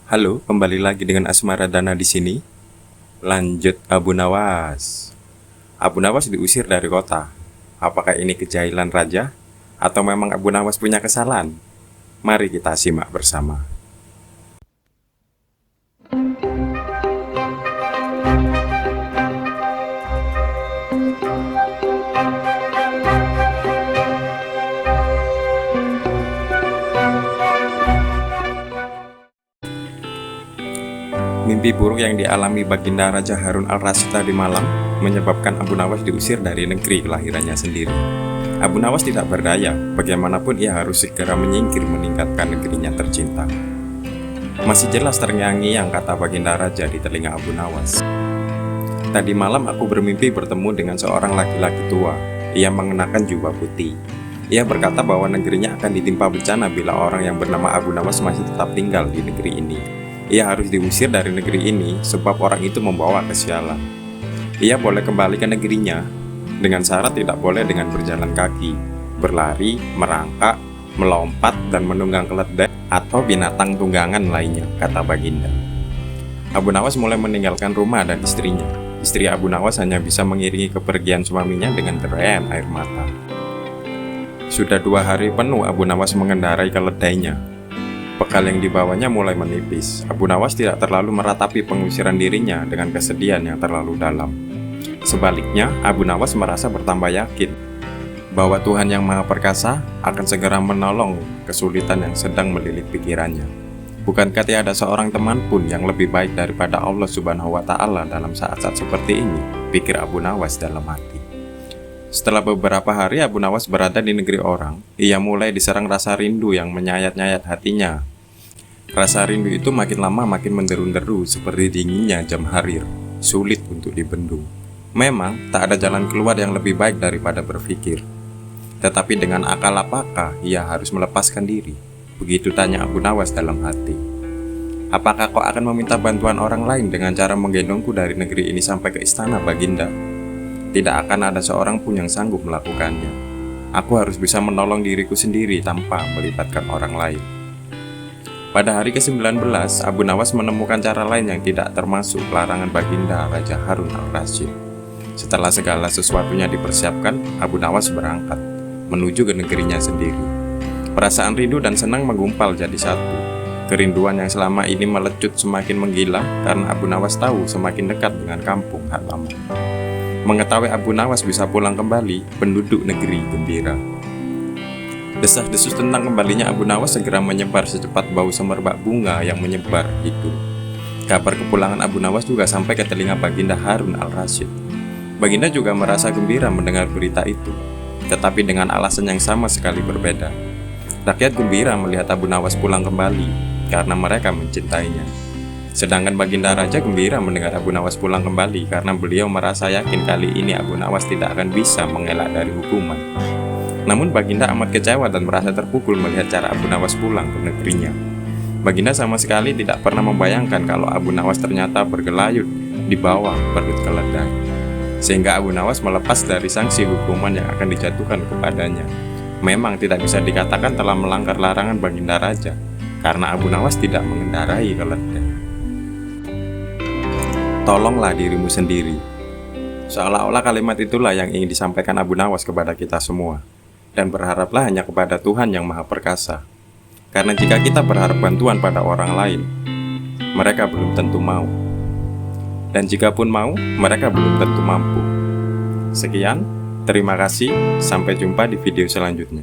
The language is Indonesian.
Halo, kembali lagi dengan Asmara Dana di sini. Lanjut Abu Nawas. Abu Nawas diusir dari kota. Apakah ini kejahilan raja atau memang Abu Nawas punya kesalahan? Mari kita simak bersama. Mimpi buruk yang dialami Baginda Raja Harun al-Rasyid tadi malam menyebabkan Abu Nawas diusir dari negeri kelahirannya sendiri. Abu Nawas tidak berdaya, bagaimanapun ia harus segera menyingkir meninggalkan negerinya tercinta. Masih jelas terngiang-ngiang kata Baginda Raja di telinga Abu Nawas. Tadi malam aku bermimpi bertemu dengan seorang laki-laki tua. Ia mengenakan jubah putih. Ia berkata bahwa negerinya akan ditimpa bencana bila orang yang bernama Abu Nawas masih tetap tinggal di negeri ini. Ia harus diusir dari negeri ini sebab orang itu membawa kesialan. Ia boleh kembali ke negerinya dengan syarat tidak boleh dengan berjalan kaki, berlari, merangkak, melompat, dan menunggang keledai atau binatang tunggangan lainnya, kata Baginda. Abu Nawas mulai meninggalkan rumah dan istrinya. Istri Abu Nawas hanya bisa mengiringi kepergian suaminya dengan derayan air mata. Sudah 2 hari penuh Abu Nawas mengendarai keledainya. Bekal yang dibawanya mulai menipis. Abu Nawas tidak terlalu meratapi pengusiran dirinya dengan kesedihan yang terlalu dalam. Sebaliknya, Abu Nawas merasa bertambah yakin bahwa Tuhan yang Maha Perkasa akan segera menolong kesulitan yang sedang melilit pikirannya. Bukankah tiada seorang teman pun yang lebih baik daripada Allah Subhanahu wa Ta'ala dalam saat-saat seperti ini? Pikir Abu Nawas dalam hati. Setelah beberapa hari Abu Nawas berada di negeri orang, ia mulai diserang rasa rindu yang menyayat-nyayat hatinya. Rasa rindu itu makin lama makin menderu-deru seperti dinginnya jam harir, sulit untuk dibendung. Memang tak ada jalan keluar yang lebih baik daripada berpikir. Tetapi dengan akal apakah ia harus melepaskan diri? Begitu tanya Abu Nawas dalam hati. Apakah kau akan meminta bantuan orang lain dengan cara menggendongku dari negeri ini sampai ke istana, Baginda? Tidak akan ada seorang pun yang sanggup melakukannya. Aku harus bisa menolong diriku sendiri tanpa melibatkan orang lain. Pada hari ke-19, Abu Nawas menemukan cara lain yang tidak termasuk larangan Baginda Raja Harun al-Rasyid. Setelah segala sesuatunya dipersiapkan, Abu Nawas berangkat menuju ke negerinya sendiri. Perasaan rindu dan senang menggumpal jadi satu. Kerinduan yang selama ini melecut semakin menggila karena Abu Nawas tahu semakin dekat dengan kampung halaman. Mengetahui Abu Nawas bisa pulang kembali, penduduk negeri gembira. Desas-desus tentang kembalinya Abu Nawas segera menyebar secepat bau semerbak bunga yang menyebar hidung. Kabar kepulangan Abu Nawas juga sampai ke telinga Baginda Harun al-Rasyid. Baginda juga merasa gembira mendengar berita itu, tetapi dengan alasan yang sama sekali berbeda. Rakyat gembira melihat Abu Nawas pulang kembali karena mereka mencintainya. Sedangkan Baginda Raja gembira mendengar Abu Nawas pulang kembali karena beliau merasa yakin kali ini Abu Nawas tidak akan bisa mengelak dari hukuman. Namun Baginda amat kecewa dan merasa terpukul melihat cara Abu Nawas pulang ke negerinya. Baginda sama sekali tidak pernah membayangkan kalau Abu Nawas ternyata bergelayut di bawah perut keledai. Sehingga Abu Nawas melepas dari sanksi hukuman yang akan dijatuhkan kepadanya. Memang tidak bisa dikatakan telah melanggar larangan Baginda Raja karena Abu Nawas tidak mengendarai keledai. Tolonglah dirimu sendiri. Seolah-olah kalimat itulah yang ingin disampaikan Abu Nawas kepada kita semua. Dan berharaplah hanya kepada Tuhan yang Maha Perkasa. Karena jika kita berharap bantuan pada orang lain, mereka belum tentu mau. Dan jika pun mau, mereka belum tentu mampu. Sekian, terima kasih, sampai jumpa di video selanjutnya.